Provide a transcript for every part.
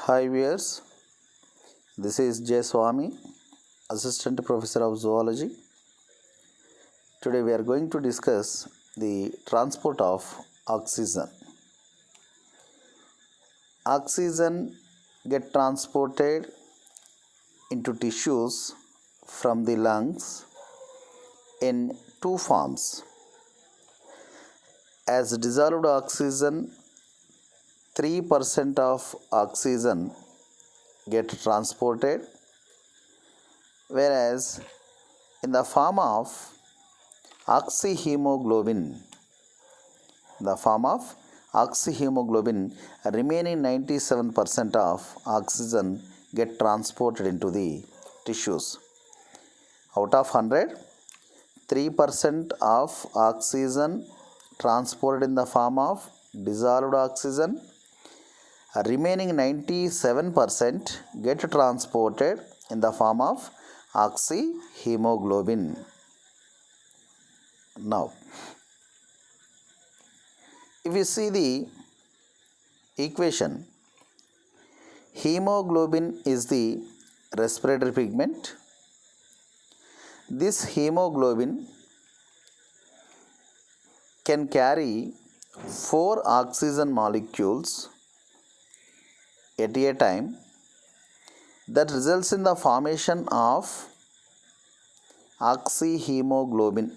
Hi viewers, this is J. Swami, Assistant Professor of Zoology. Today we are going to discuss the transport of oxygen. Oxygen get transported into tissues from the lungs in two forms. As dissolved oxygen, 3% of oxygen get transported, whereas in the form of oxyhemoglobin, remaining 97% of oxygen get transported into the tissues. Out of 100, 3% of oxygen transported in the form of dissolved oxygen, remaining 97% get transported in the form of oxyhemoglobin. Now, if you see the equation, hemoglobin is the respiratory pigment. This hemoglobin can carry 4 oxygen molecules at a time. That results in the formation of oxyhemoglobin.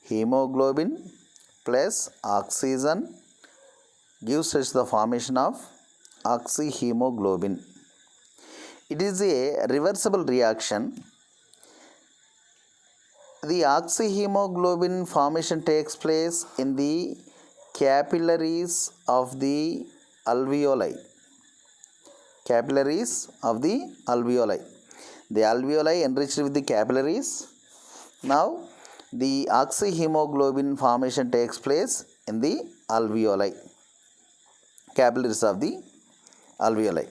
Hemoglobin plus oxygen gives us the formation of oxyhemoglobin. It is a reversible reaction. The oxyhemoglobin formation takes place in the capillaries of the alveoli. Capillaries of the alveoli. The alveoli enriched with the capillaries. Now, the oxyhemoglobin formation takes place in the alveoli. Capillaries of the alveoli.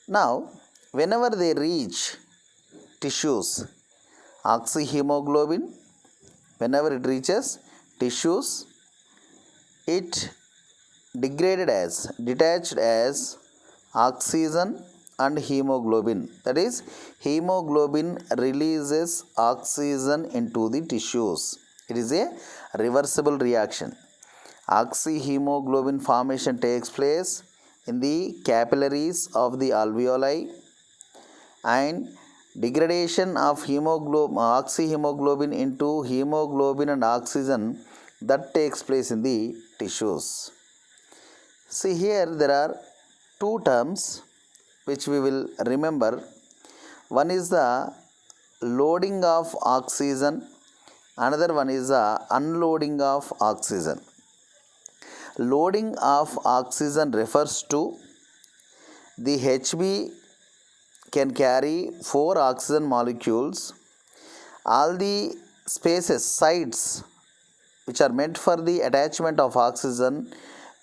Now, whenever they reach tissues, oxyhemoglobin, whenever it reaches tissues, it detached as oxygen and hemoglobin. That is, hemoglobin releases oxygen into the tissues. It is a reversible reaction. Oxyhemoglobin formation takes place in the capillaries of the alveoli, and degradation of oxyhemoglobin into hemoglobin and oxygen, that takes place in the tissues. See, here there are two terms which we will remember. One is the loading of oxygen, another one is the unloading of oxygen. Loading of oxygen refers to the HB can carry 4 oxygen molecules. All the sites which are meant for the attachment of oxygen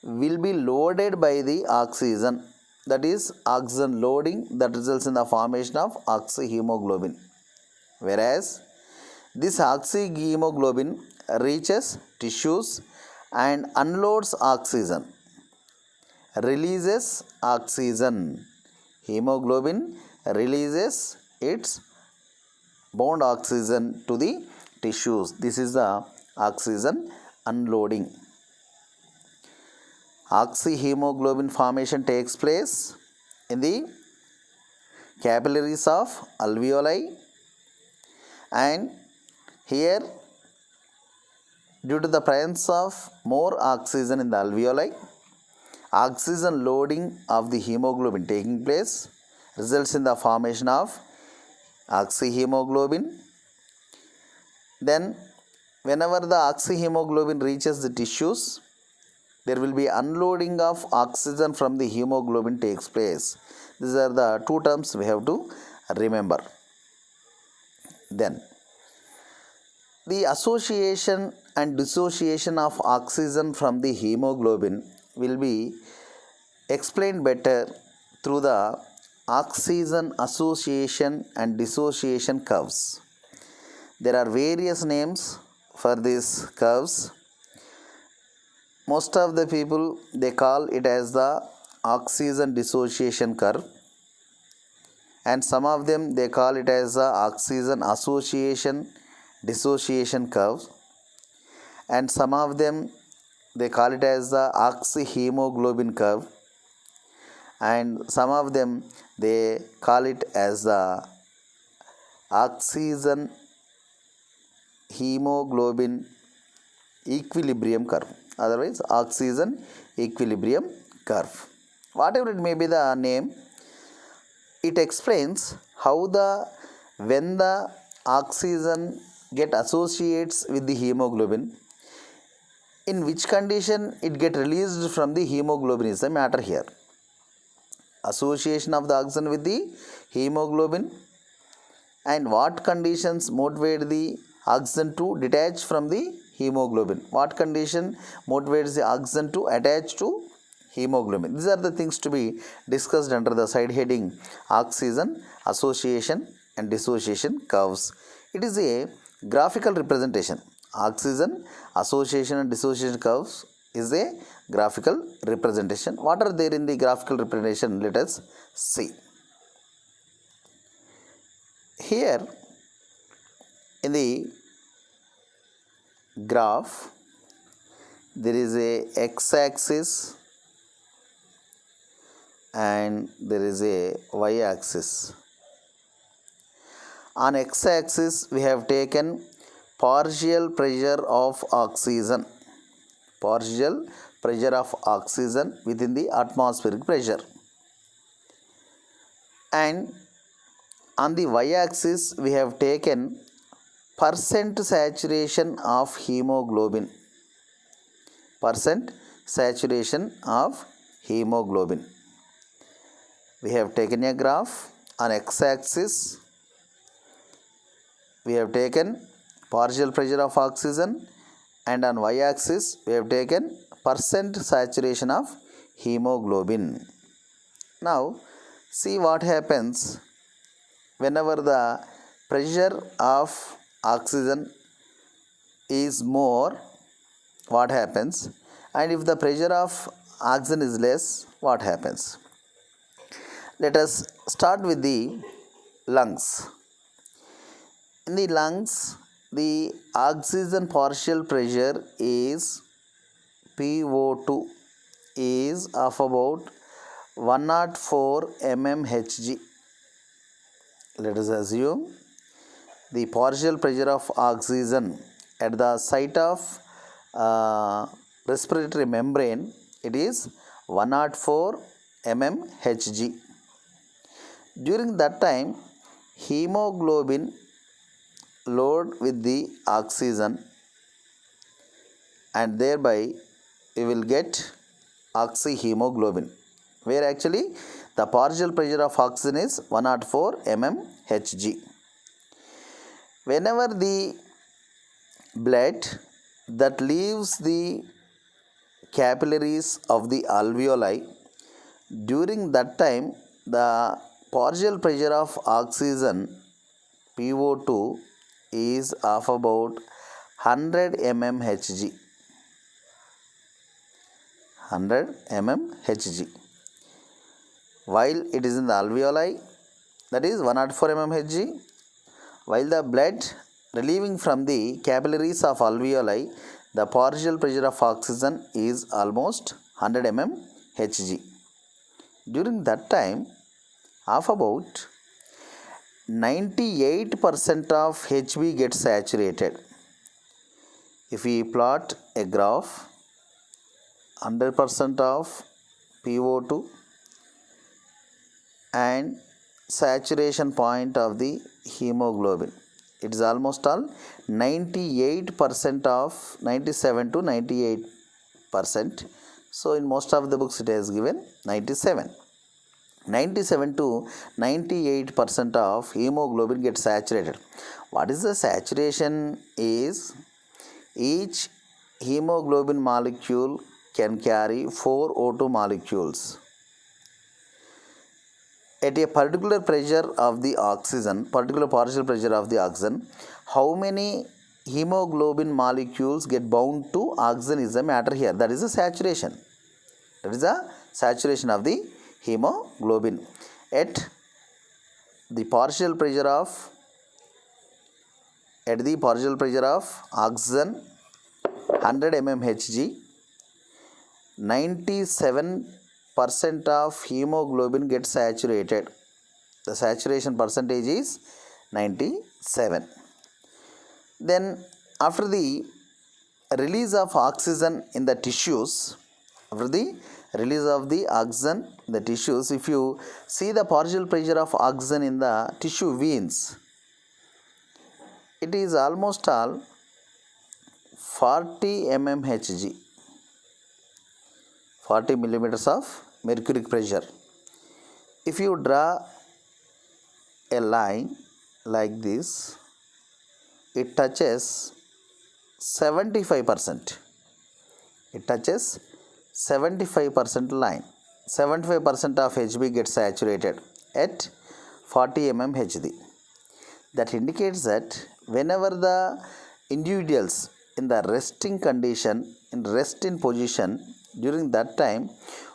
will be loaded by the oxygen. That is oxygen loading, that results in the formation of oxyhemoglobin. Whereas this oxyhemoglobin reaches tissues and unloads oxygen, releases oxygen. Hemoglobin releases its bound oxygen to the tissues. This is the oxygen unloading. Oxyhemoglobin formation takes place in the capillaries of alveoli, and here, due to the presence of more oxygen in the alveoli, oxygen loading of the hemoglobin taking place results in the formation of oxyhemoglobin. Then, whenever the oxyhemoglobin reaches the tissues, there will be unloading of oxygen from the hemoglobin takes place. These are the two terms we have to remember. Then, the association and dissociation of oxygen from the hemoglobin will be explained better through the oxygen association and dissociation curves. There are various names for these curves. Most of the people, they call it as the oxygen dissociation curve, and some of them they call it as the oxygen association dissociation curve, and some of them they call it as the oxyhemoglobin curve, and some of them they call it as the oxygen hemoglobin equilibrium curve, otherwise oxygen equilibrium curve. Whatever it may be the name, it explains how when the oxygen get associates with the hemoglobin, in which condition it get released from the hemoglobin is the matter here. Association of the oxygen with the hemoglobin, and what conditions motivate the oxygen to detach from the hemoglobin, what condition motivates the oxygen to attach to hemoglobin. These are the things to be discussed under the side heading oxygen association and dissociation curves. It is a graphical representation. Oxygen association and dissociation curves is a graphical representation. What are there in the graphical representation? Let us see. Here in the graph there is a x-axis and there is a y-axis. On x-axis we have taken partial pressure of oxygen, partial pressure of oxygen within the atmospheric pressure, and on the y-axis we have taken percent saturation of hemoglobin, percent saturation of hemoglobin. We have taken a graph. On x-axis we have taken partial pressure of oxygen, and on y-axis we have taken percent saturation of hemoglobin. Now see what happens whenever the pressure of oxygen is more, what happens, and if the pressure of oxygen is less, what happens. Let us start with the lungs. In the lungs, the oxygen partial pressure is PO2 is of about 104 mmHg. Let us assume the partial pressure of oxygen at the site of respiratory membrane, it is 104 mmHg. During that time, hemoglobin load with the oxygen, and thereby we will get oxyhemoglobin, where actually the partial pressure of oxygen is 104 mmHg. Whenever the blood that leaves the capillaries of the alveoli, during that time the partial pressure of oxygen PO2 is of about 100 mmHg. 100 mmHg. While it is in the alveoli, that is 104 mmHg. While the blood relieving from the capillaries of alveoli, the partial pressure of oxygen is almost 100 mmHg. During that time, of about 98% of Hb gets saturated. If we plot a graph, 100% of PO2 and saturation point of the hemoglobin, it is almost all 98% of 97 to 98%. So in most of the books it has given 97 to 98% of hemoglobin gets saturated. What is the saturation is, each hemoglobin molecule can carry 4 O2 molecules. At a particular pressure of the oxygen, particular partial pressure of the oxygen, how many hemoglobin molecules get bound to oxygen is the matter here. That is the saturation. That is the saturation of the hemoglobin. At the partial pressure of oxygen 100 mmHg, 97% of hemoglobin gets saturated. The saturation percentage is 97. Then after the release of oxygen in the tissues, if you see the partial pressure of oxygen in the tissue veins, it is almost all 40 mmHg, 40 millimeters of mercury pressure. If you draw a line like this, it touches 75%. It touches 75% line. 75% of Hb gets saturated at 40 mmHg. That indicates that whenever the individuals in the resting condition, in resting position, during that time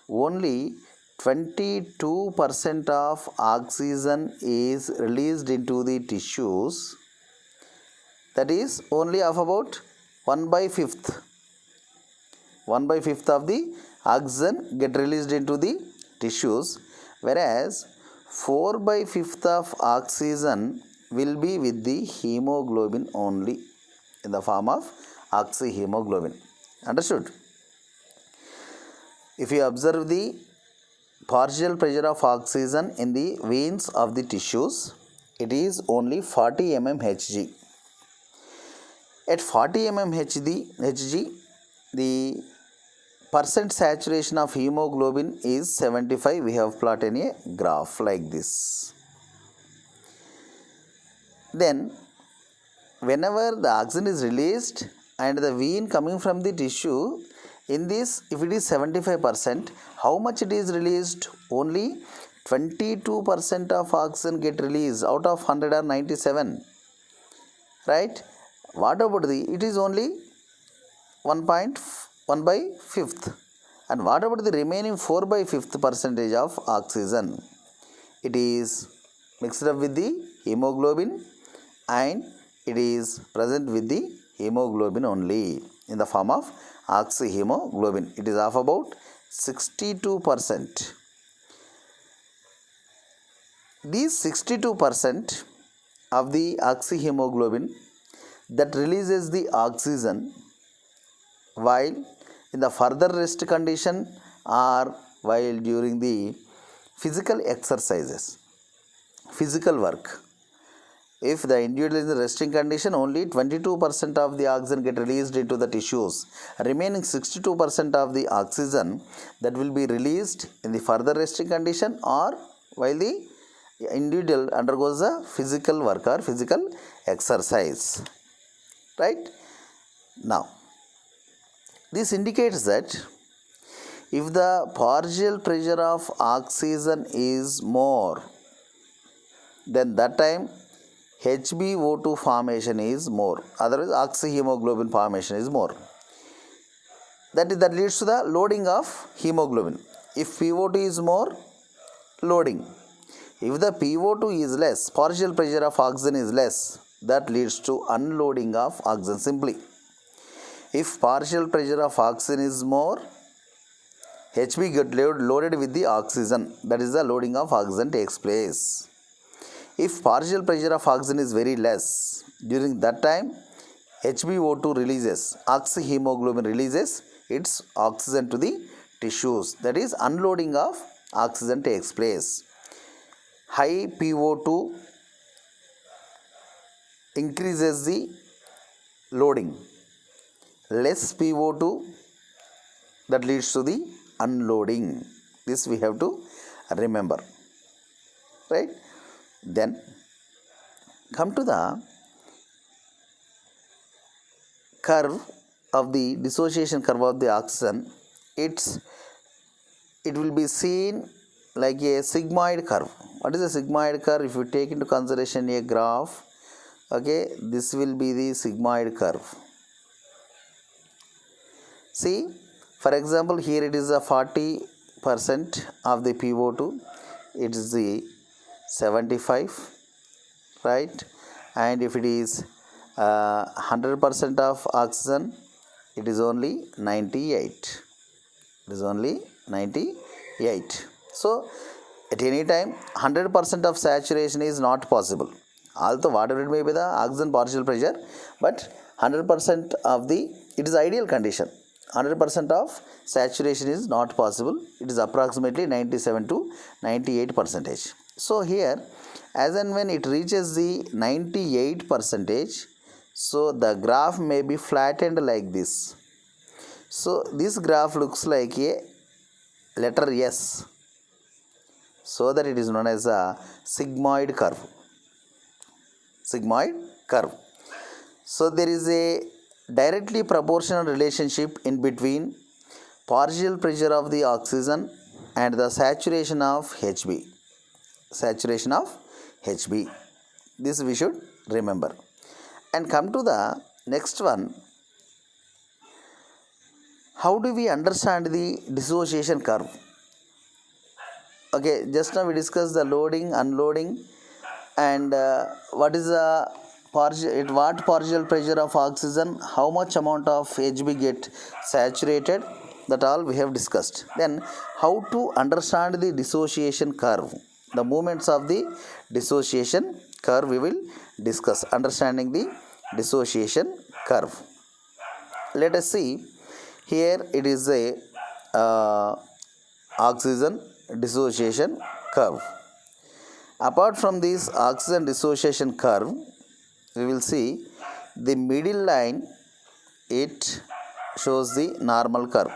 only 22% of oxygen is released into the tissues. That is only of about 1/5. 1/5 of the oxygen get released into the tissues, whereas 4/5 of oxygen will be with the hemoglobin only in the form of oxyhemoglobin. Understood? If you observe the partial pressure of oxygen in the veins of the tissues, it is only 40 mmHg. At 40 mmHg, the percent saturation of hemoglobin is 75. We have plotted in a graph like this. Then whenever the oxygen is released and the vein coming from the tissue, in this, if it is 75%, how much it is released? Only 22% of oxygen get released out of 197, right? What about it is only 1/5. And what about the remaining 4/5 percentage of oxygen? It is mixed up with the hemoglobin and it is present with the hemoglobin only in the form of oxyhemoglobin. It is of about 62%. These 62% of the oxyhemoglobin that releases the oxygen while in the further rest condition or while during the physical exercises, physical work. If the individual is in the resting condition, only 22% of the oxygen get released into the tissues. Remaining 62% of the oxygen that will be released in the further resting condition or while the individual undergoes a physical work or physical exercise. Right? Now, this indicates that if the partial pressure of oxygen is more, then that time HbO2 formation is more, otherwise oxyhemoglobin formation is more. That leads to the loading of hemoglobin. If PO2 is more, loading. If the PO2 is less, partial pressure of oxygen is less, that leads to unloading of oxygen simply. If partial pressure of oxygen is more, Hb get loaded with the oxygen, that is the loading of oxygen takes place. If partial pressure of oxygen is very less, during that time HbO2 releases, oxyhemoglobin releases its oxygen to the tissues, that is unloading of oxygen takes place. High PO2 increases the loading, less PO2 that leads to the unloading. This we have to remember, right? Then come to the curve of the dissociation curve of the oxygen. It will be seen like a sigmoid curve. What is a sigmoid curve? If you take into consideration a graph, okay, this will be the sigmoid curve. See, for example, here it is a 40 percent of the PO2, it is the 75, right? And if it is 100% of oxygen, it is only 98. It is only 98. So at any time 100% of saturation is not possible. Although whatever it may be the oxygen partial pressure, but 100% of the, it is ideal condition. 100% of saturation is not possible. It is approximately 97 to 98 percentage. So here, as and when it reaches the 98 percentage, so the graph may be flattened like this. So this graph looks like a letter S, so that it is known as a sigmoid curve. Sigmoid curve. So there is a directly proportional relationship in between partial pressure of the oxygen and the saturation of Hb. Saturation of Hb. This we should remember. And come to the next one. How do we understand the dissociation curve? Okay, just now we discussed the loading, unloading, and what is the what partial pressure of oxygen, how much amount of Hb get saturated, that all we have discussed. Then how to understand the dissociation curve, the movements of the dissociation curve we will discuss. Understanding the dissociation curve. Let us see. Here it is a oxygen dissociation curve. Apart from this oxygen dissociation curve, we will see the middle line, it shows the normal curve.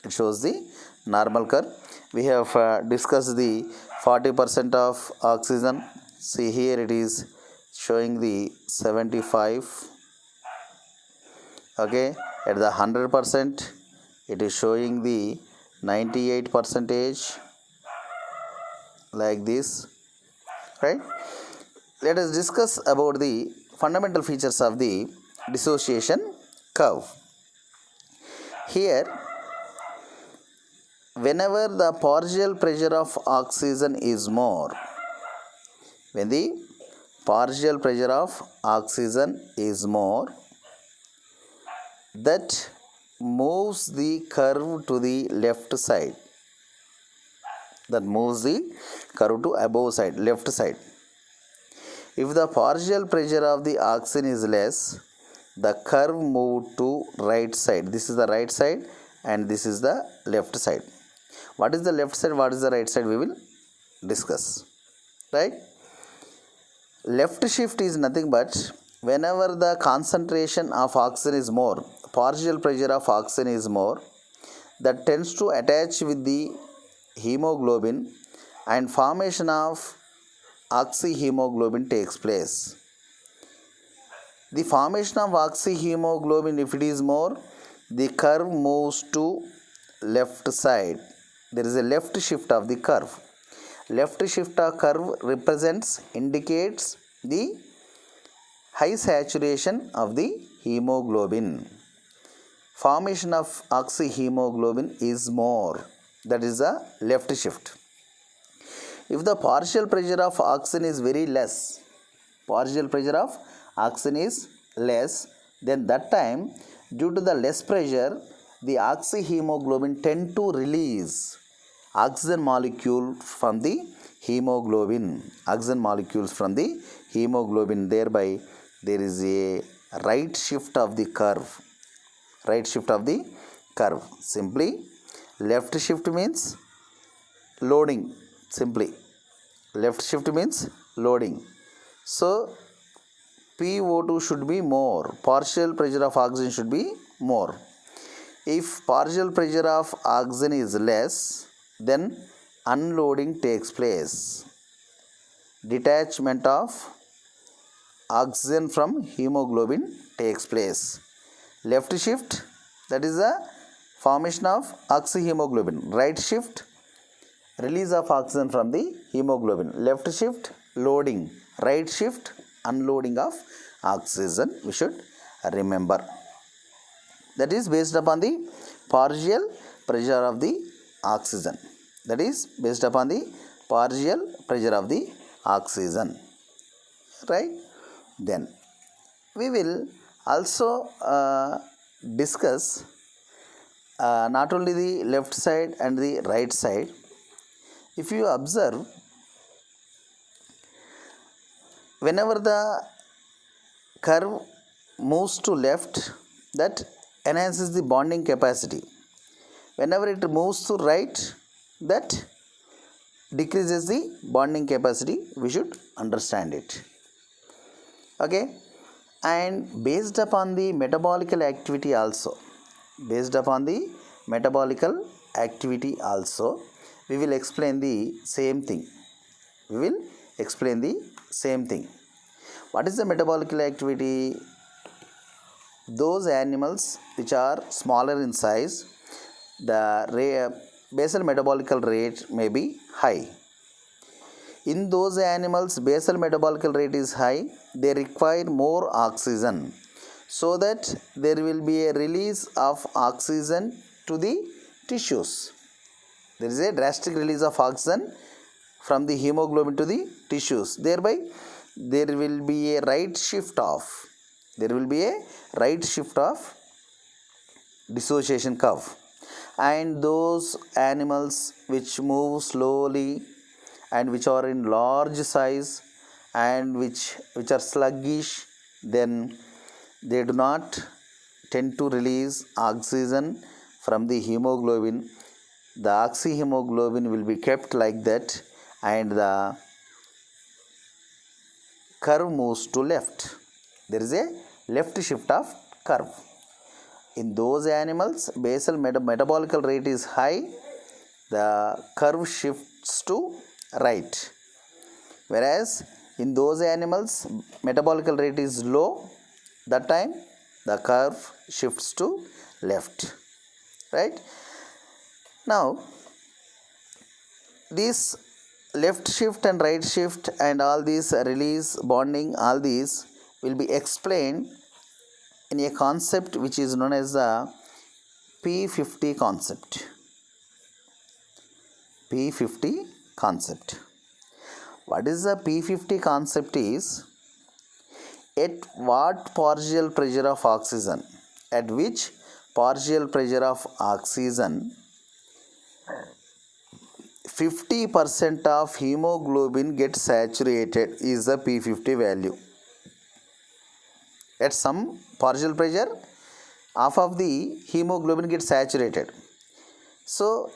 It shows the normal curve. We have discussed the 40% of oxygen. See here it is showing the 75. Okay, at the 100%, it is showing the 98 percentage, like this, right? Let us discuss about the fundamental features of the dissociation curve. Here, whenever the partial pressure of oxygen is more, when the partial pressure of oxygen is more, that moves the curve to the left side. That moves the curve to above side, left side. If the partial pressure of the oxygen is less, the curve move to right side. This is the right side and this is the left side. What is the left side? What is the right side? We will discuss. Right? Left shift is nothing but whenever the concentration of oxygen is more, partial pressure of oxygen is more, that tends to attach with the hemoglobin and formation of oxyhemoglobin takes place. The formation of oxyhemoglobin, if it is more, the curve moves to left side. There is a left shift of the curve. Left shift of curve represents, indicates the high saturation of the hemoglobin. Formation of oxyhemoglobin is more. That is the left shift. If the partial pressure of oxygen is very less, partial pressure of oxygen is less, then that time, due to the less pressure, the oxyhemoglobin tend to release oxygen molecule from the hemoglobin. Oxygen molecules from the hemoglobin. Thereby, there is a right shift of the curve. Right shift of the curve. Simply, left shift means loading. Simply, left shift means loading. So, PO2 should be more. Partial pressure of oxygen should be more. If partial pressure of oxygen is less, then unloading takes place. Detachment of oxygen from hemoglobin takes place. Left shift, that is the formation of oxyhemoglobin. Right shift, release of oxygen from the hemoglobin. Left shift, loading. Right shift, unloading of oxygen. We should remember. That is based upon the partial pressure of the oxygen. That is based upon the partial pressure of the oxygen. Right? Then we will also discuss not only the left side and the right side. If you observe, whenever the curve moves to left, that enhances the bonding capacity. Whenever it moves to right, that decreases the bonding capacity. We should understand it. Okay, and based upon the metabolical activity also, we will explain the same thing. What is the metabolical activity? Those animals which are smaller in size, the basal metabolical rate may be high. In those animals, basal metabolical rate is high, they require more oxygen, so that there will be a release of oxygen to the tissues. There is a drastic release of oxygen from the hemoglobin to the tissues. Thereby, there will be a right shift of dissociation curve. And those animals which move slowly and which are in large size and which are sluggish, then they do not tend to release oxygen from the hemoglobin. The oxyhemoglobin will be kept like that, and the curve moves to left. There is a left shift of curve. In those animals, basal metabolical rate is high, the curve shifts to right. Whereas in those animals, metabolical rate is low, that time the curve shifts to left. Right? Now, this left shift and right shift and all these release, bonding, all these will be explained in a concept which is known as the P50 concept. P50 concept. What is the P50 concept is, at what partial pressure of oxygen, at which partial pressure of oxygen 50% of hemoglobin gets saturated is the P50 value. At some partial pressure, half of the hemoglobin gets saturated. So,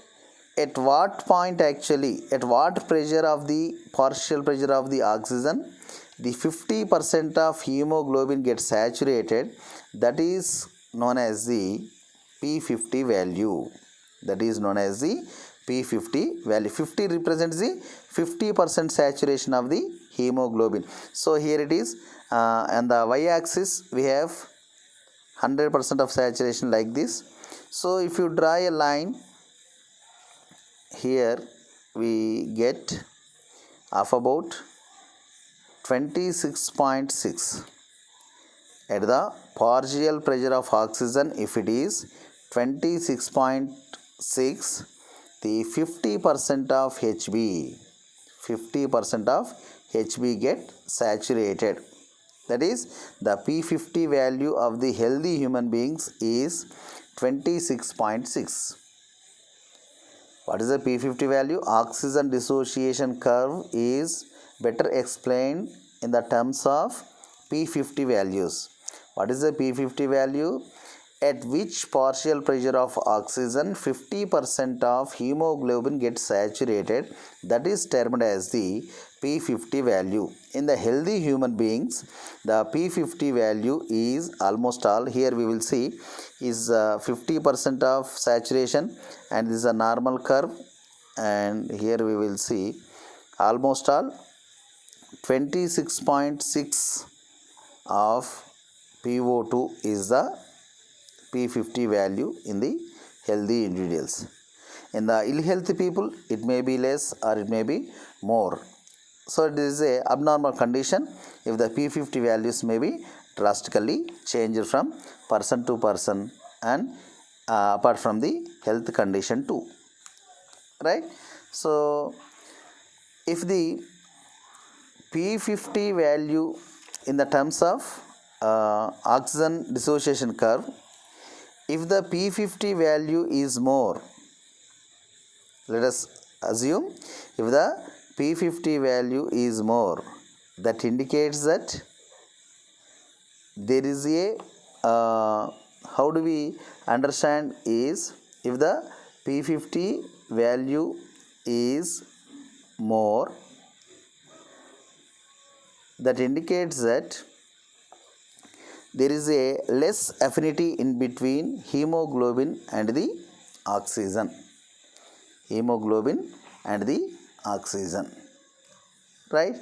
at what point actually, at what pressure of the partial pressure of the oxygen, the 50% of hemoglobin gets saturated, that is known as the P50 value. That is known as the P50 value. 50 represents the 50% saturation of the hemoglobin. So here it is, on the y-axis we have 100% of saturation like this. So if you draw a line here, we get of about 26.6 at the partial pressure of oxygen. If it is 26.6, the 50% of HB get saturated. That is, the P50 value of the healthy human beings is 26.6. What is the P50 value? Oxygen dissociation curve is better explained in the terms of P50 values. What is the P50 value? At which partial pressure of oxygen 50% of hemoglobin gets saturated, that is termed as the P50 value. In the healthy human beings, the P50 value is almost all, here we will see, is 50% of saturation, and this is a normal curve, and here we will see almost all 26.6 of PO2 is the P50 value in the healthy individuals. In the ill-healthy people, it may be less or it may be more. So it is a abnormal condition if the P50 values may be drastically changed from person to person, and apart from the health condition too. right? So if the P50 value in the terms of oxygen dissociation curve, if the P50 value is more, let us assume if the P50 value is more, that indicates that there is a how do we understand is, if the P50 value is more, that indicates that there is a less affinity in between hemoglobin and the oxygen. Hemoglobin and the oxygen, right?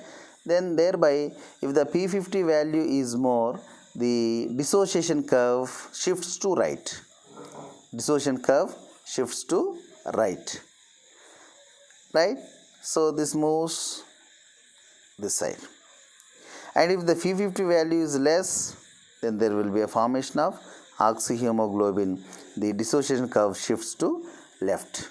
Then thereby, if the P50 value is more, the dissociation curve shifts to right. Dissociation curve shifts to right, right? So this moves this side. And if the P50 value is less, then there will be a formation of oxyhemoglobin. The dissociation curve shifts to left.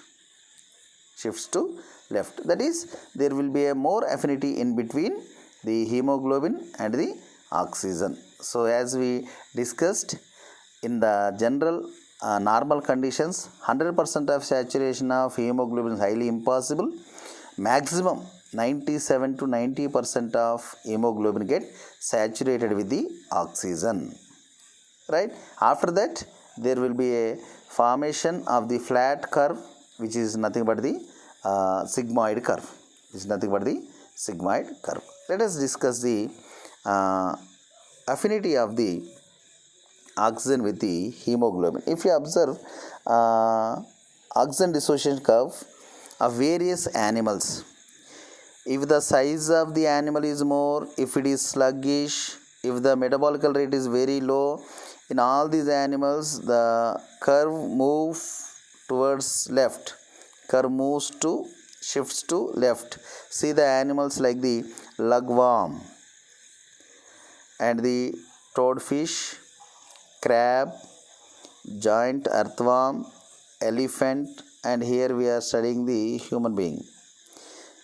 That is, there will be a more affinity in between the hemoglobin and the oxygen. So as we discussed, in the general normal conditions, 100% of saturation of hemoglobin is highly impossible. Maximum 97 to 90% of hemoglobin get saturated with the oxygen, right? After that, there will be a formation of the flat curve, which is nothing but the sigmoid curve. Let us discuss the affinity of the oxygen with the hemoglobin. If you observe oxygen dissociation curve of various animals, if the size of the animal is more, if it is sluggish, if the metabolic rate is very low, in all these animals the curve moves towards left. Shifts to left. See the animals like the lugworm and the toadfish, crab, giant earthworm, elephant, and here we are studying the human being.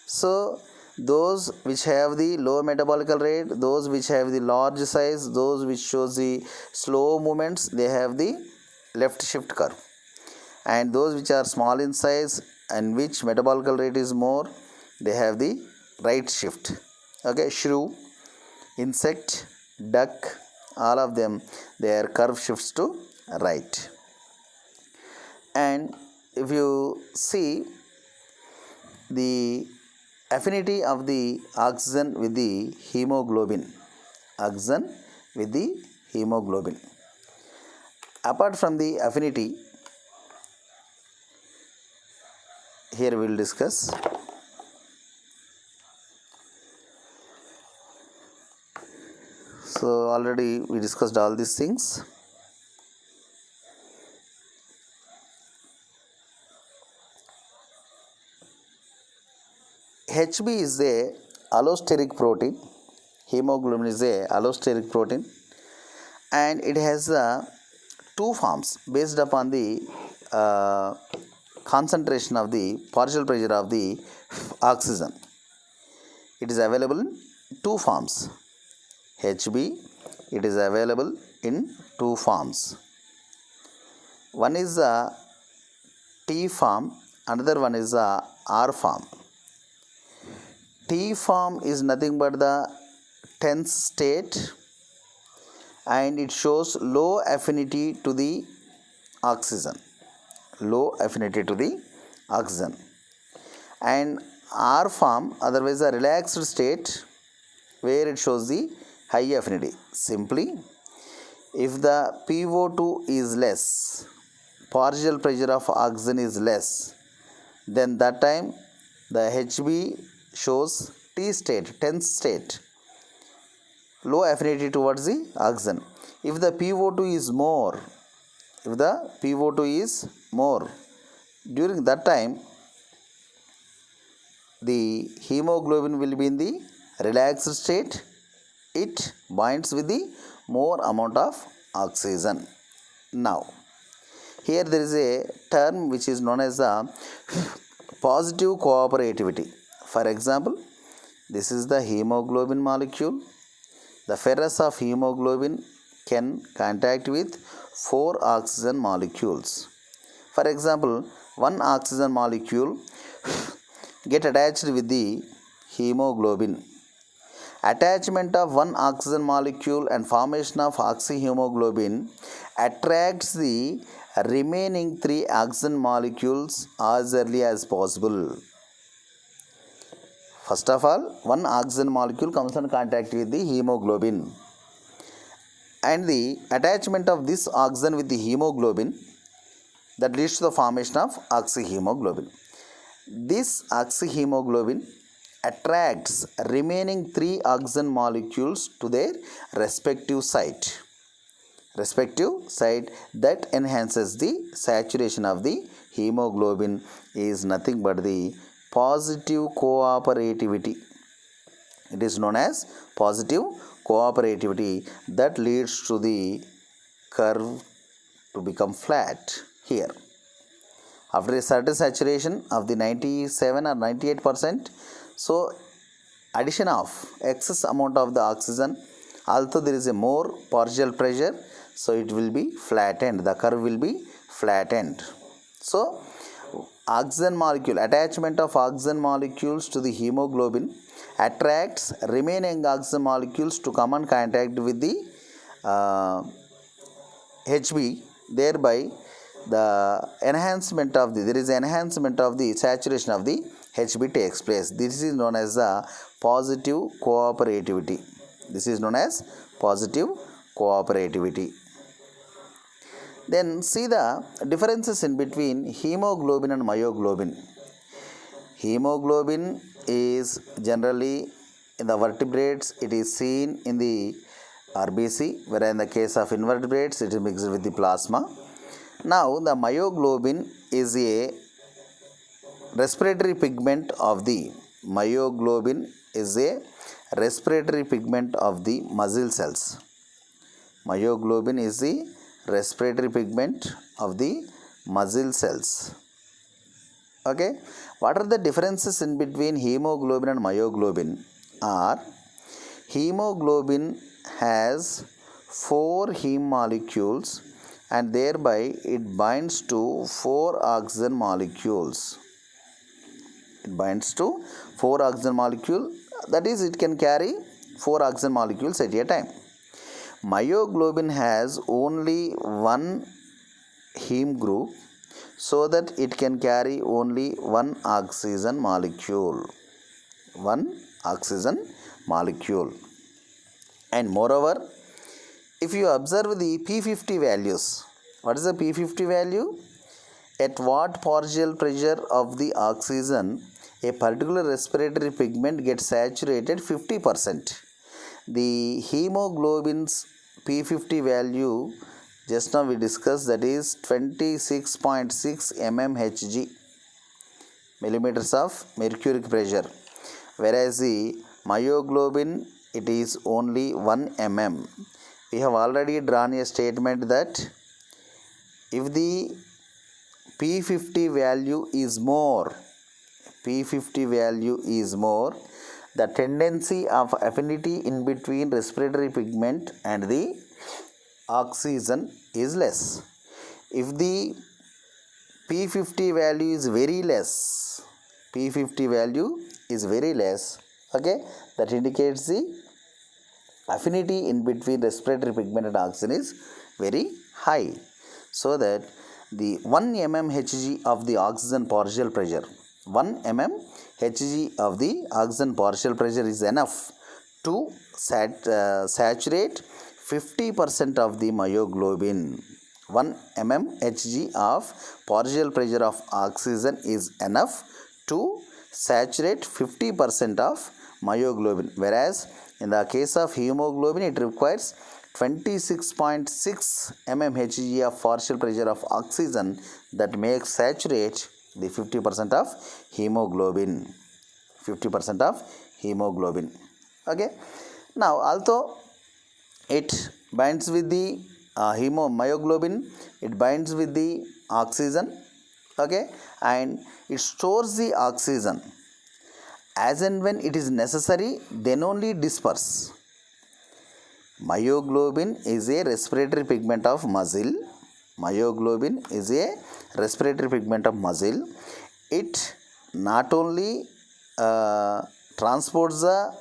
So those which have the low metabolic rate, those which have the large size, those which shows the slow movements, they have the left shift curve. And those which are small in size and which metabolic rate is more, they have the right shift. Okay, shrew, insect, duck, all of them, their curve shifts to right. And if you see the affinity of the oxygen with the hemoglobin, apart from the affinity, here we will discuss so already we discussed all these things. HB is a allosteric protein. Hemoglobin is a allosteric protein, and it has two forms based upon the concentration of the partial pressure of the oxygen. It is available in two forms. HB, it is available in two forms. One is the T form, another one is the R form. T form is nothing but the tense state, and it shows low affinity to the oxygen. And R form, otherwise a relaxed state, where it shows the high affinity. Simply, if the PO2 is less, partial pressure of oxygen is less, then that time the HB shows T state, tense state, low affinity towards the oxygen. If the PO2 is more, during that time the hemoglobin will be in the relaxed state. It binds with the more amount of oxygen. Now, here there is a term which is known as the positive cooperativity. For example, this is the hemoglobin molecule. The ferrous of hemoglobin can contact with 4 oxygen molecules. For example, one oxygen molecule get attached with the hemoglobin. Attachment of one oxygen molecule and formation of oxyhemoglobin attracts the remaining 3 oxygen molecules as early as possible. First of all, one oxygen molecule comes in contact with the hemoglobin, and the attachment of this oxygen with the hemoglobin that leads to the formation of oxyhemoglobin. This oxyhemoglobin attracts remaining 3 oxygen molecules to their respective site that enhances the saturation of the hemoglobin is nothing but the positive cooperativity. It is known as positive cooperativity that leads to the curve to become flat here. After a certain saturation of the 97 or 98%, so addition of excess amount of the oxygen, although there is a more partial pressure, so it will be flattened, the curve will be flattened. So oxygen molecule, attachment of oxygen molecules to the hemoglobin attracts remaining oxygen molecules to come in contact with the Hb, thereby the enhancement of the, there is enhancement of the saturation of the Hb takes place. This is known as the positive cooperativity. This is known as positive cooperativity. Then see the differences in between hemoglobin and myoglobin. Hemoglobin is generally in the vertebrates, it is seen in the RBC, whereas in the case of invertebrates it is mixed with the plasma. Now the myoglobin is a respiratory pigment of the respiratory pigment of the muscle cells. Myoglobin is the respiratory pigment of the muscle cells. Okay, what are the differences in between hemoglobin and myoglobin? Are hemoglobin has 4 heme molecules and thereby it binds to 4 oxygen molecules. It binds to 4 oxygen molecule, that is it can carry 4 oxygen molecules at a time. Myoglobin has only one heme group, so that it can carry only one oxygen molecule. And moreover, if you observe the P50 values, what is the P50 value? At what partial pressure of the oxygen a particular respiratory pigment gets saturated 50%. The hemoglobin's P50 value just now we discussed, that is 26.6 mmHg, millimeters of mercuric pressure, whereas the myoglobin it is only 1 mm. We have already drawn a statement that if the P50 value is more, the tendency of affinity in between respiratory pigment and the oxygen is less. If the P50 value is very less, okay, that indicates the affinity in between respiratory pigment and oxygen is very high, so that the 1 mmHg of the oxygen partial pressure, 1 mmHg of the oxygen partial pressure is enough to saturate 50% of the myoglobin. 1 mmHg of partial pressure of oxygen is enough to saturate 50% of myoglobin, whereas in the case of hemoglobin it requires 26.6 mmHg of partial pressure of oxygen that makes saturate the 50% of hemoglobin. Okay, now although it binds with the myoglobin, it binds with the oxygen, okay, and it stores the oxygen. As and when it is necessary, then only disperse. Myoglobin is a respiratory pigment of muscle. Myoglobin is a respiratory pigment of muscle. It not only transports the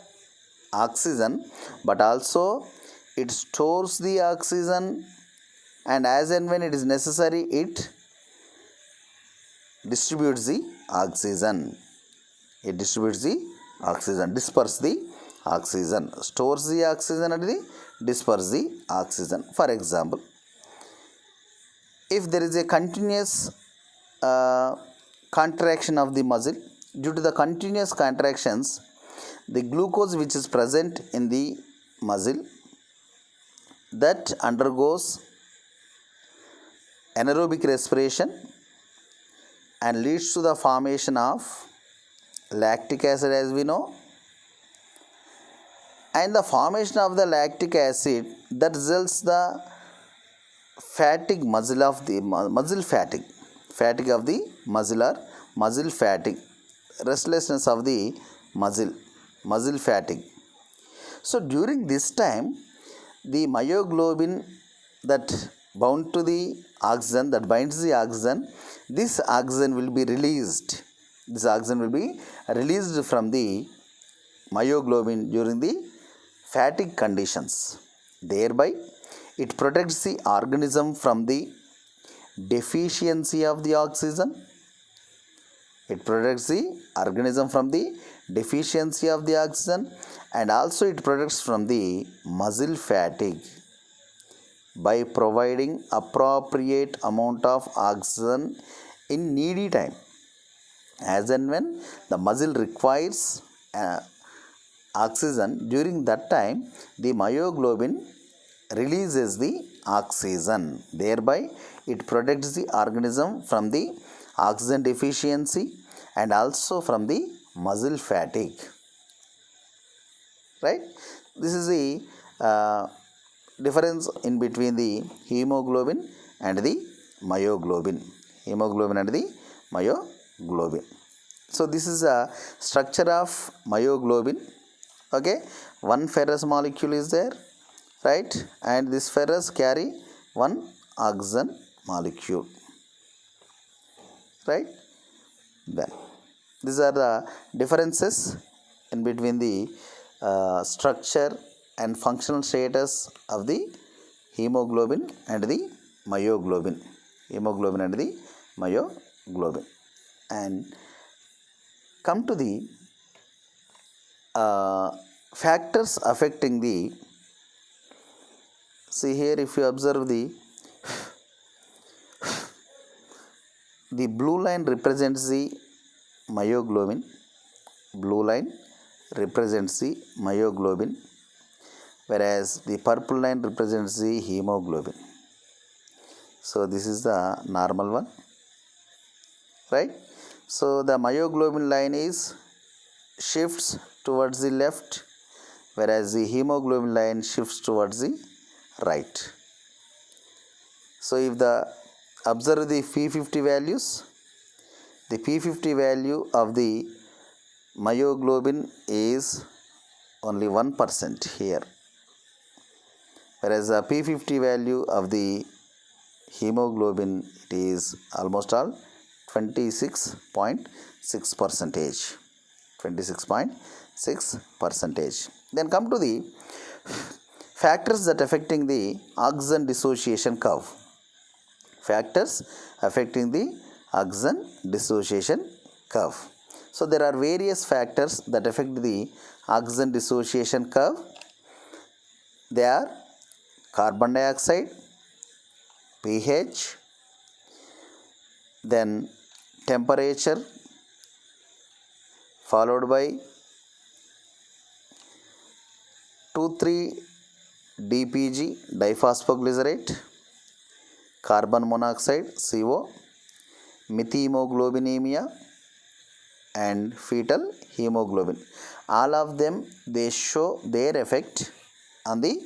oxygen, but also it stores the oxygen, and as and when it is necessary, it distributes the oxygen. It distributes the oxygen, disperse the oxygen, stores the oxygen and the disperse the oxygen. For example, if there is a continuous contraction of the muscle, due to the continuous contractions, the glucose which is present in the muscle that undergoes anaerobic respiration and leads to the formation of lactic acid, as we know, and the formation of the lactic acid that results the fatigue muscle of the muscle fatigue of the muscle or muscle fatigue, restlessness of the muscle fatigue. So during this time, the myoglobin that bound to the oxygen, that binds the oxygen, this oxygen will be released. This oxygen will be released from the myoglobin during the fatigue conditions. Thereby, it protects the organism from the deficiency of the oxygen. It protects the organism from the deficiency of the oxygen, and also it protects from the muscle fatigue by providing appropriate amount of oxygen in needy time. As and when the muscle requires oxygen, during that time the myoglobin releases the oxygen. Thereby it protects the organism from the oxygen deficiency and also from the muscle fatigue. Right? This is the difference in between the hemoglobin and the myoglobin. Hemoglobin and the myoglobin. So this is a structure of myoglobin. Okay, one ferrous molecule is there, right? And this ferrous carry one oxygen molecule, right? Then these are the differences in between the structure and functional status of the hemoglobin and the myoglobin. Hemoglobin and the myoglobin. And come to the factors affecting the, see here, if you observe the blue line represents the myoglobin. Blue line represents the myoglobin, whereas the purple line represents the hemoglobin. So this is the normal one, right? So the myoglobin line is shifts towards the left, whereas the hemoglobin line shifts towards the right. So if the observe the P50 values, the P50 value of the myoglobin is only 1% here, whereas the P50 value of the hemoglobin, it is almost all 26.6 percentage. 26.6 percentage. Then come to the factors that affecting the oxygen dissociation curve. Factors affecting the oxygen dissociation curve. So there are various factors that affect the oxygen dissociation curve. They are carbon dioxide, pH, then temperature, followed by 2,3-DPG diphosphoglycerate, carbon monoxide CO, methemoglobinemia, and fetal hemoglobin. All of them, they show their effect on the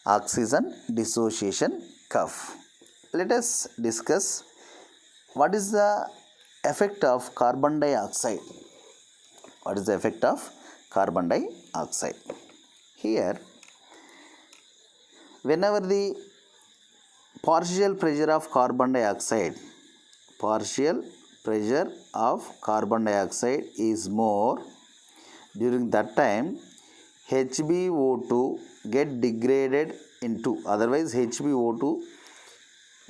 oxygen dissociation curve. Let us discuss what is the effect of carbon dioxide? What is the effect of carbon dioxide? Here, whenever the partial pressure of carbon dioxide is more, during that time HbO2 get degraded into, otherwise HbO2,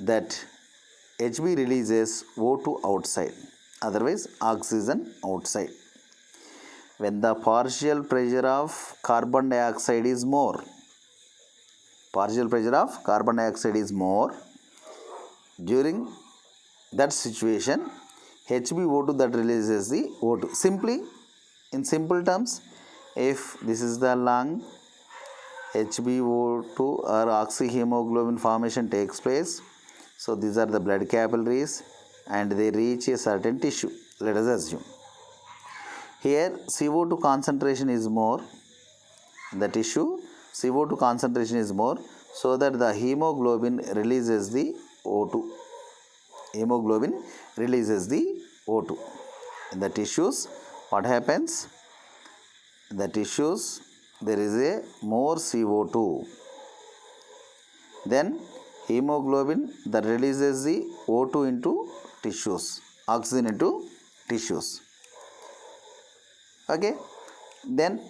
that Hb releases O2 outside, otherwise oxygen outside. When the partial pressure of carbon dioxide is more, during that situation HbO2 that releases the O2. Simply, in simple terms, if this is the lung, HbO2 or oxyhemoglobin formation takes place. So these are the blood capillaries and they reach a certain tissue. Let us assume. Here CO2 concentration is more, the tissue CO2 concentration is more, so that the hemoglobin releases the O2. Hemoglobin releases the O2. In the tissues, what happens? In the tissues, there is a more CO2. Then hemoglobin that releases the O2 into tissues, oxygen into tissues. Okay. Then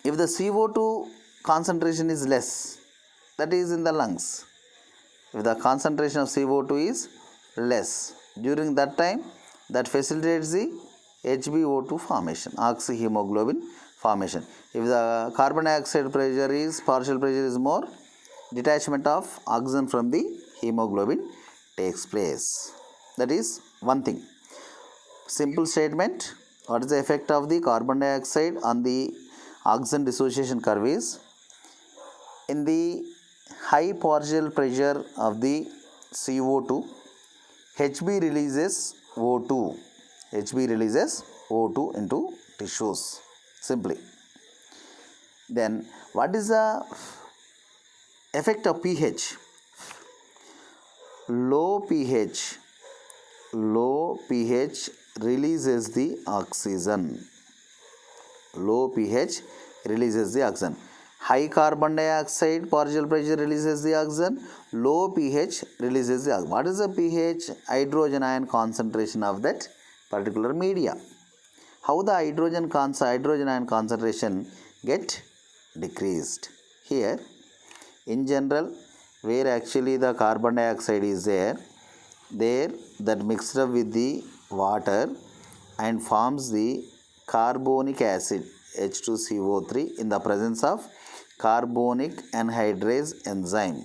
if the CO2 concentration is less, that is in the lungs, if the concentration of CO2 is less, during that time that facilitates the HbO2 formation, oxyhemoglobin formation. If the carbon dioxide partial pressure is more, detachment of oxygen from the hemoglobin takes place. That is one thing. Simple statement. What is the effect of the carbon dioxide on the oxygen dissociation curve is, in the high partial pressure of the CO2, Hb releases O2. Hb releases O2 into tissues. Simply. Then what is the effect of pH? Low pH releases the oxygen. Low pH releases the oxygen. High carbon dioxide partial pressure releases the oxygen. Low pH releases the oxygen. What is the pH? Hydrogen ion concentration of that particular media. How the hydrogen ion concentration get decreased? Here, in general, where actually the carbon dioxide is there that mixed up with the water and forms the carbonic acid H2CO3 in the presence of carbonic anhydrase enzyme.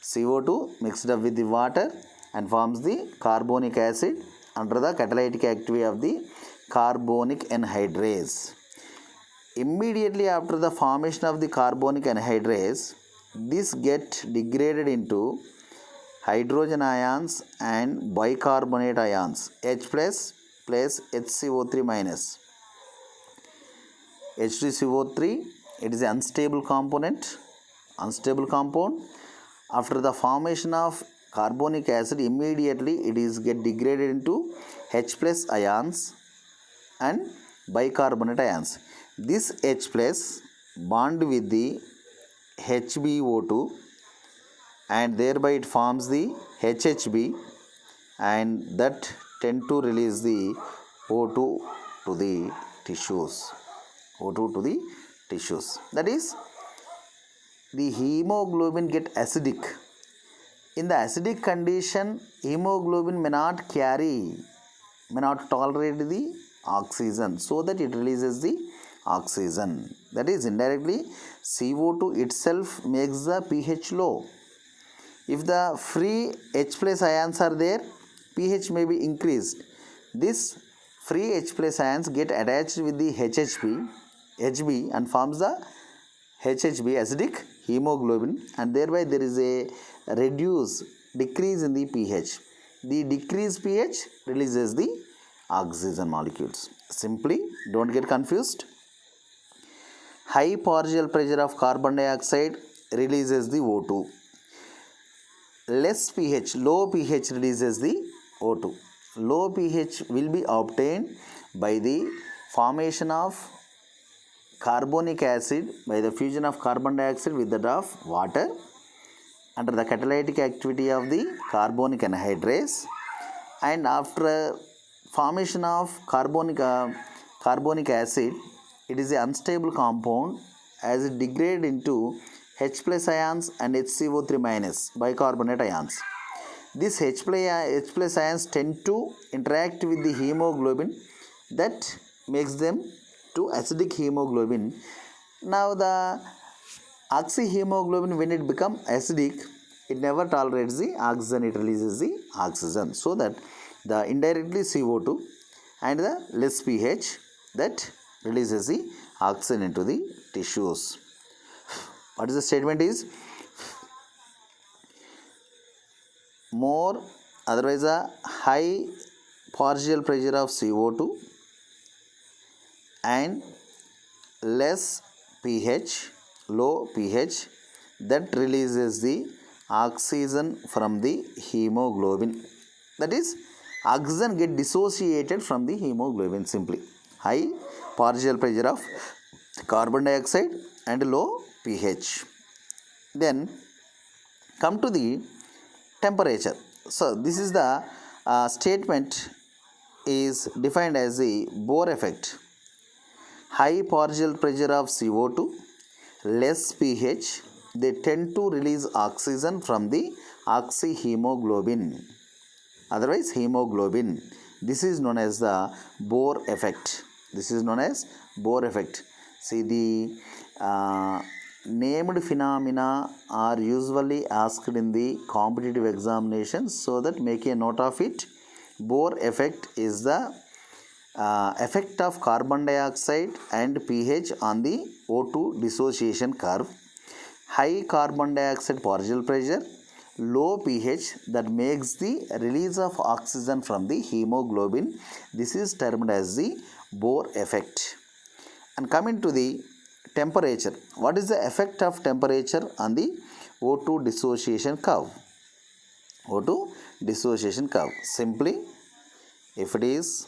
CO2 mixed up with the water and forms the carbonic acid under the catalytic activity of the carbonic anhydrase. Immediately after the formation of the carbonic anhydrase, this get degraded into hydrogen ions and bicarbonate ions, H plus HCO3 minus. H2CO3, it is an unstable compound. After the formation of carbonic acid, immediately it is get degraded into H plus ions and bicarbonate ions. This H plus bond with the HbO2 and thereby it forms the HHB, and that tend to release the O2 to the tissues. That is, the hemoglobin get acidic. In the acidic condition, hemoglobin may not tolerate the oxygen, so that it releases the oxygen. That is, indirectly CO2 itself makes the pH low. If the free H plus ions are there, pH may be increased. This free H plus ions get attached with the HB and forms the HHB, acidic hemoglobin, and thereby there is a decrease in the pH. The decreased pH releases the oxygen molecules. Simply, don't get confused. High partial pressure of carbon dioxide releases the O2. less pH, low pH releases the O2. Low pH will be obtained by the formation of carbonic acid by the fusion of carbon dioxide with that of water under the catalytic activity of the carbonic anhydrase, and after formation of carbonic acid, it is an unstable compound as it degrades into H plus ions and HCO3 minus bicarbonate ions. These H plus ions tend to interact with the hemoglobin, that makes them to acidic hemoglobin. Now the oxyhemoglobin, when it becomes acidic, it never tolerates the oxygen, it releases the oxygen, so that the indirectly CO2 and the less pH that releases the oxygen into the tissues. What is the statement is? More, otherwise a high partial pressure of CO2 and less pH, low pH, that releases the oxygen from the hemoglobin. That is, oxygen get dissociated from the hemoglobin simply. High partial pressure of carbon dioxide and low pH. Then come to the temperature. So this is the statement is defined as the Bohr effect. High partial pressure of CO2, less pH, they tend to release oxygen from the oxyhemoglobin, otherwise hemoglobin. This is known as the Bohr effect. This is known as Bohr effect. See, the named phenomena are usually asked in the competitive examinations, so that make a note of it. Bohr effect is the effect of carbon dioxide and pH on the O2 dissociation curve. High carbon dioxide partial pressure, low pH, that makes the release of oxygen from the hemoglobin. This is termed as the Bohr effect. And coming to the temperature, what is the effect of temperature on the O2 dissociation curve? O2 dissociation curve, simply, if it is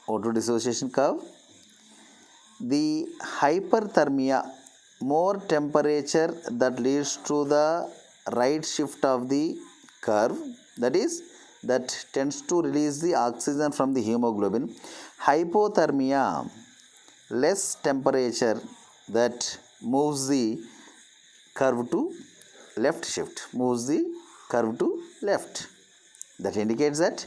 O2 dissociation curve, the hyperthermia, more temperature, that leads to the right shift of the curve, that is, that tends to release the oxygen from the hemoglobin. Hypothermia, less temperature, that moves the curve to left shift, moves the curve to left. That indicates that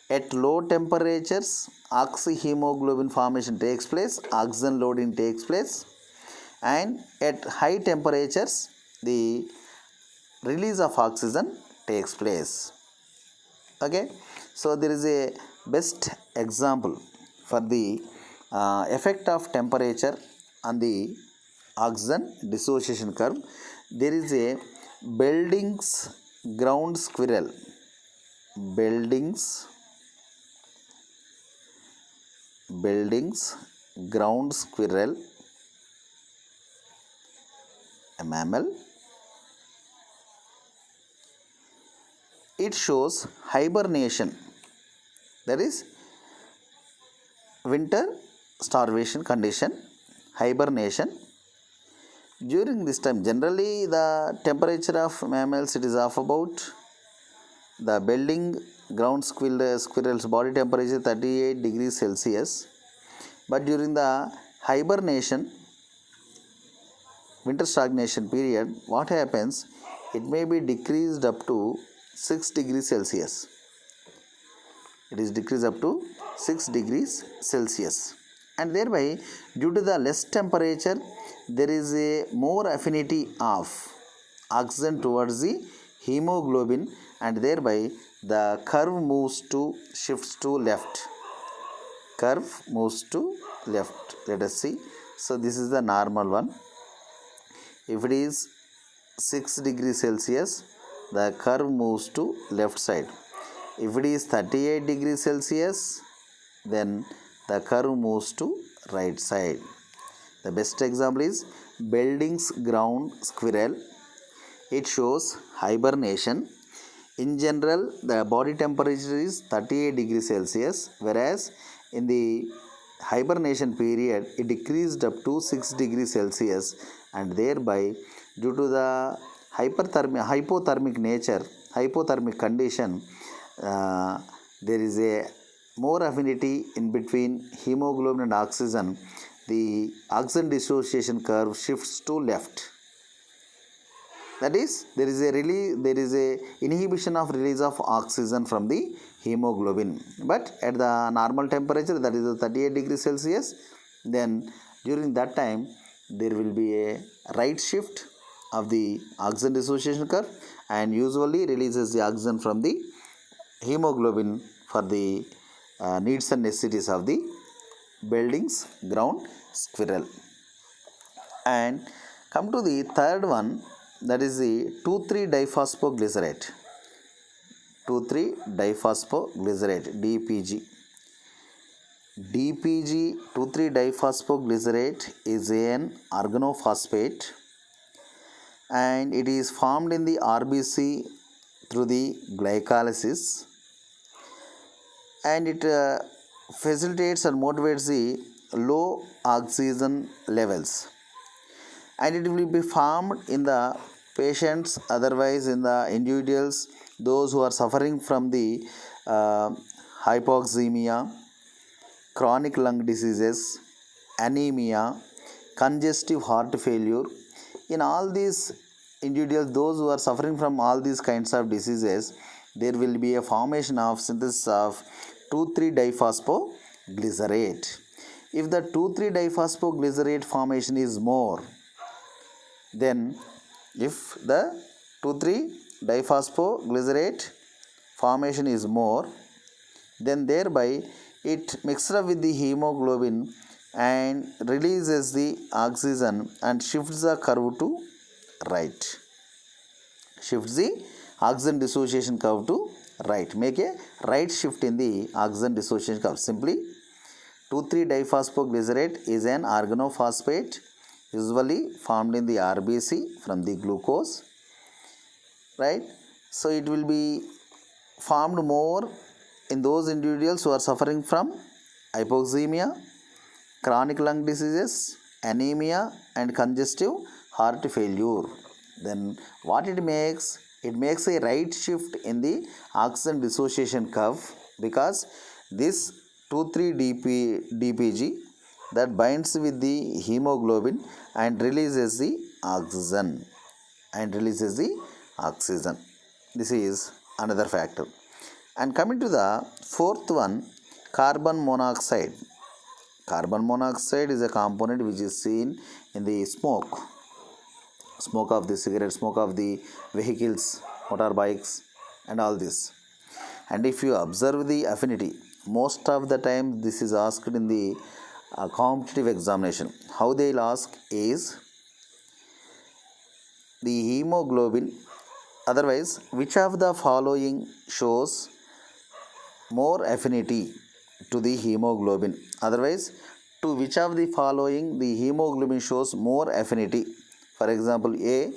at low temperatures, oxyhemoglobin formation takes place, oxygen loading takes place, and at high temperatures, the release of oxygen takes place. Okay, so there is a best example for the effect of temperature on the oxygen dissociation curve. There is a Belding's ground squirrel. Belding's ground squirrel, a mammal. It shows hibernation, that is winter starvation condition, hibernation. During this time, generally the temperature of mammals, it is of about, the Belding ground squirrel's body temperature 38 degrees Celsius, but during the hibernation, winter stagnation period, what happens, it may be decreased up to 6 degrees Celsius. It is decreased up to 6 degrees Celsius, and thereby, due to the less temperature, there is a more affinity of oxygen towards the hemoglobin, and thereby the curve shifts to left. Curve moves to left. Let us see. So this is the normal one. If it is 6 degrees Celsius, the curve moves to left side. If it is 38 degrees Celsius, then the curve moves to right side. The best example is Belding's ground squirrel. it shows hibernation. In general, the body temperature is 38 degrees Celsius, whereas in the hibernation period it decreased up to 6 degrees Celsius, and thereby, due to the hypothermic condition, there is a more affinity in between hemoglobin and oxygen. The oxygen dissociation curve shifts to left. That is, there is a inhibition of release of oxygen from the hemoglobin. But at the normal temperature, that is 38 degrees Celsius, then during that time there will be a right shift of the oxygen dissociation curve, and usually releases the oxygen from the hemoglobin for the needs and necessities of the buildings, ground squirrel. And come to the third one, that is the 2,3-diphosphoglycerate. 2,3-diphosphoglycerate, DPG. DPG 2,3-diphosphoglycerate is an organophosphate, and it is formed in the RBC through the glycolysis, and it facilitates and motivates the low oxygen levels, and it will be formed in the patients, otherwise in the individuals, those who are suffering from the hypoxemia, chronic lung diseases, anemia, congestive heart failure. In all these individuals, those who are suffering from all these kinds of diseases, there will be a formation of synthesis of 2,3-diphosphoglycerate. If the 2,3-diphosphoglycerate formation is more, then if the 2,3-diphosphoglycerate formation is more, then thereby it mixes up with the hemoglobin and releases the oxygen and shifts the curve to right. Shifts the oxygen dissociation curve to right. Make a right shift in the oxygen dissociation curve. Simply, 2,3-diphosphoglycerate is an organophosphate usually formed in the RBC from the glucose, right? So it will be formed more in those individuals who are suffering from hypoxemia, chronic lung diseases, anemia, and congestive heart failure. Then what it makes? It makes a right shift in the oxygen dissociation curve, because this 2,3-DPG that binds with the hemoglobin and releases the oxygen. This is another factor. And coming to the fourth one, carbon monoxide. Carbon monoxide is a component which is seen in the smoke of the cigarette, smoke of the vehicles, motorbikes, and all this. And if you observe the affinity, most of the time this is asked in the competitive examination. How they will ask is the hemoglobin, otherwise which of the following shows more affinity to the hemoglobin, otherwise to which of the following the hemoglobin shows more affinity. For example, A,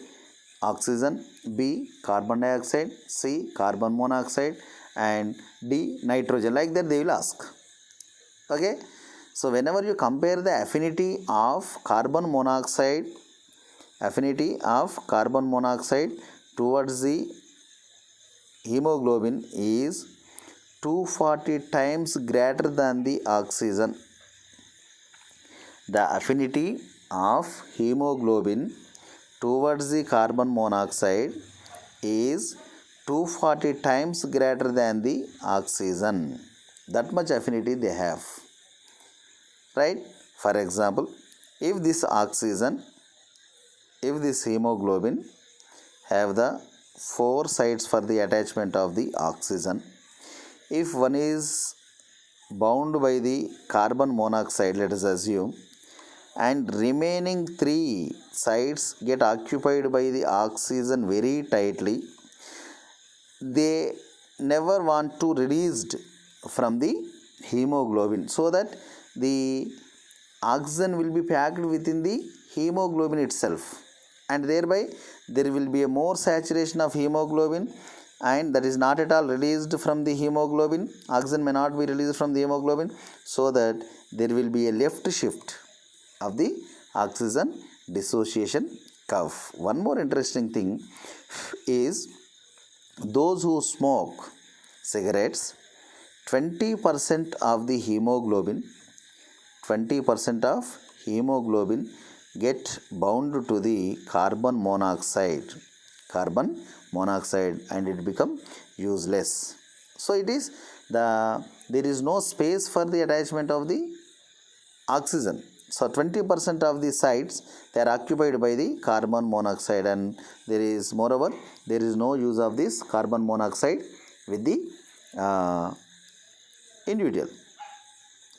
oxygen, B, carbon dioxide, C, carbon monoxide, and D, nitrogen. Like that they will ask. Okay, so whenever you compare the affinity of carbon monoxide towards the hemoglobin is 240 times greater than the oxygen. The affinity of hemoglobin towards the carbon monoxide is 240 times greater than the oxygen. That much affinity they have, right? For example, if this hemoglobin have the 4 sites for the attachment of the oxygen, if one is bound by the carbon monoxide, let us assume, and remaining 3 sites get occupied by the oxygen very tightly, they never want to released from the hemoglobin, so that the oxygen will be packed within the hemoglobin itself. and thereby there will be a more saturation of hemoglobin, and that is not at all released from the hemoglobin. Oxygen may not be released from the hemoglobin, so that there will be a left shift of the oxygen dissociation curve. One more interesting thing is those who smoke cigarettes, 20% of the hemoglobin 20% of hemoglobin get bound to the carbon monoxide and it become useless. So it is there is no space for the attachment of the oxygen. So 20% of the sites they are occupied by the carbon monoxide, and there is no use of this carbon monoxide with the uh, individual,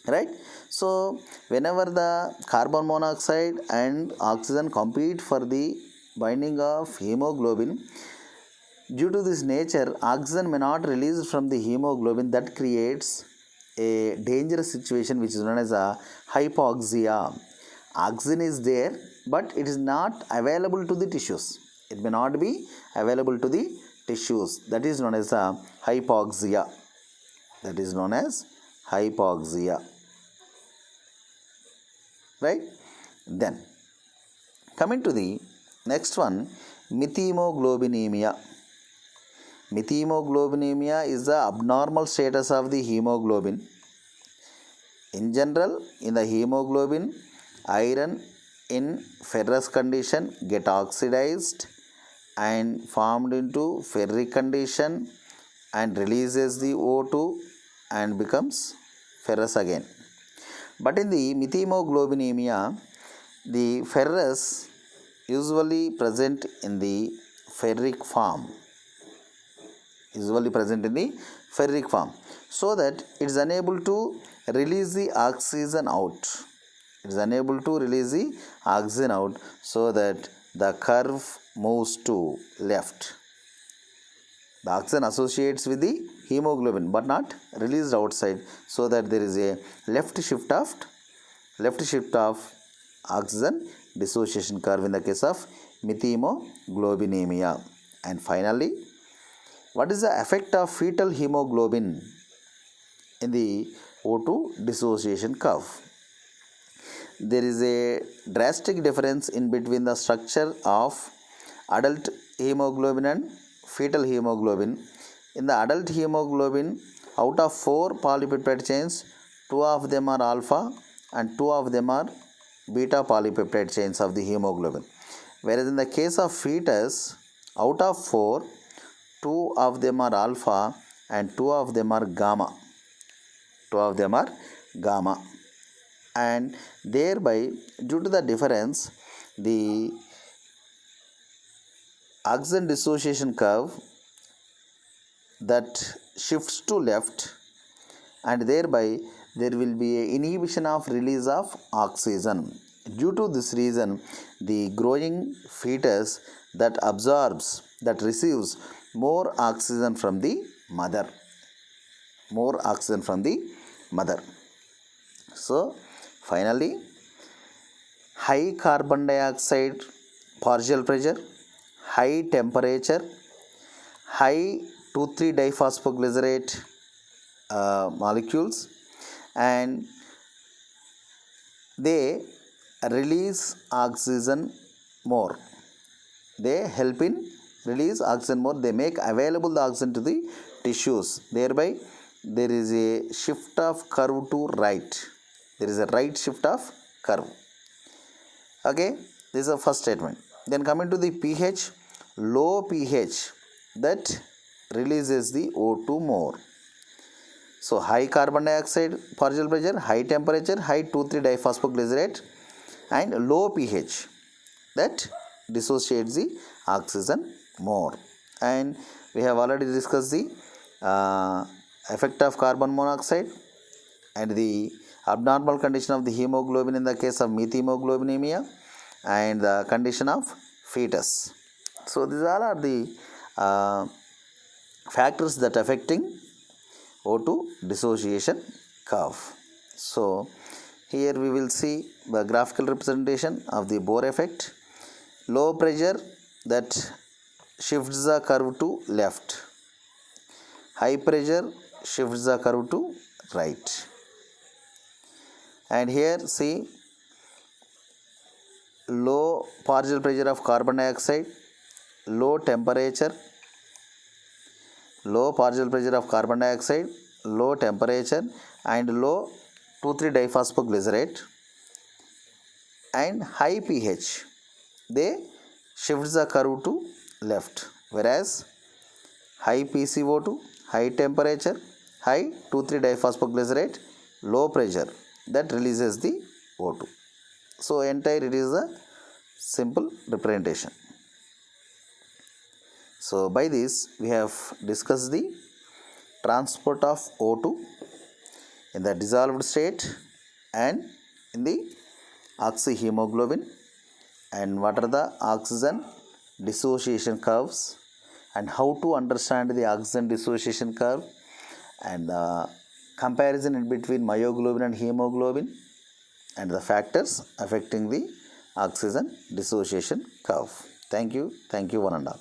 right? So whenever the carbon monoxide and oxygen compete for the binding of hemoglobin, due to this nature oxygen may not release from the hemoglobin. That creates a dangerous situation which is known as a hypoxia. Oxygen is there but it is not available to the tissues. It may not be available to the tissues. That is known as a hypoxia. That is known as hypoxia, right? Then coming to the next one, methemoglobinemia. Methemoglobinemia is the abnormal status of the hemoglobin. In general, in the hemoglobin, iron in ferrous condition get oxidized and formed into ferric condition and releases the O2 and becomes ferrous again. But in the methemoglobinemia, the ferrous usually present in the ferric form, so that it is unable to release the oxygen out. So that the curve moves to left. The oxygen associates with the hemoglobin but not released outside, so that there is a left shift of oxygen dissociation curve in the case of methemoglobinemia. And finally, what is the effect of fetal hemoglobin in the O2 dissociation curve? There is a drastic difference in between the structure of adult hemoglobin and fetal hemoglobin. In the adult hemoglobin, out of 4 polypeptide chains, 2 of them are alpha and 2 of them are beta polypeptide chains of the hemoglobin. Whereas in the case of fetus, out of 4, 2 of them are alpha and 2 of them are gamma. And thereby, due to the difference, the oxygen dissociation curve that shifts to left, and thereby there will be a inhibition of release of oxygen. Due to this reason, the growing fetus that receives more oxygen from the mother. So finally, high carbon dioxide partial pressure, high temperature, high 2,3-diphosphoglycerate molecules, and they release oxygen more. They help in release oxygen more. They make available the oxygen to the tissues. Thereby, there is a shift of curve to right. There is a right shift of curve. Okay, this is the first statement. Then coming to the pH, low pH that releases the O2 more. So high carbon dioxide partial pressure, high temperature, high 2,3-diphosphoglycerate, and low pH that dissociates the oxygen more. And we have already discussed the effect of carbon monoxide and the abnormal condition of the hemoglobin in the case of methemoglobinemia and the condition of fetus. So these all are the factors that affecting O2 dissociation curve. So here we will see the graphical representation of the Bohr effect. low pressure that shifts the curve to left, high pressure shifts the curve to right. And here see, low partial pressure of carbon dioxide, low temperature, low partial pressure of carbon dioxide, low temperature, and low 2,3-diphosphoglycerate, and high pH, they shift the curve to left, whereas high PCO2, high temperature, high 2,3-diphosphoglycerate, low pressure, that releases the O2. So entire it is a simple representation. So by this we have discussed the transport of O2 in the dissolved state and in the oxyhemoglobin, and what are the oxygen dissociation curves, and how to understand the oxygen dissociation curve, and the comparison in between myoglobin and hemoglobin, and the factors affecting the oxygen dissociation curve. Thank you one and all.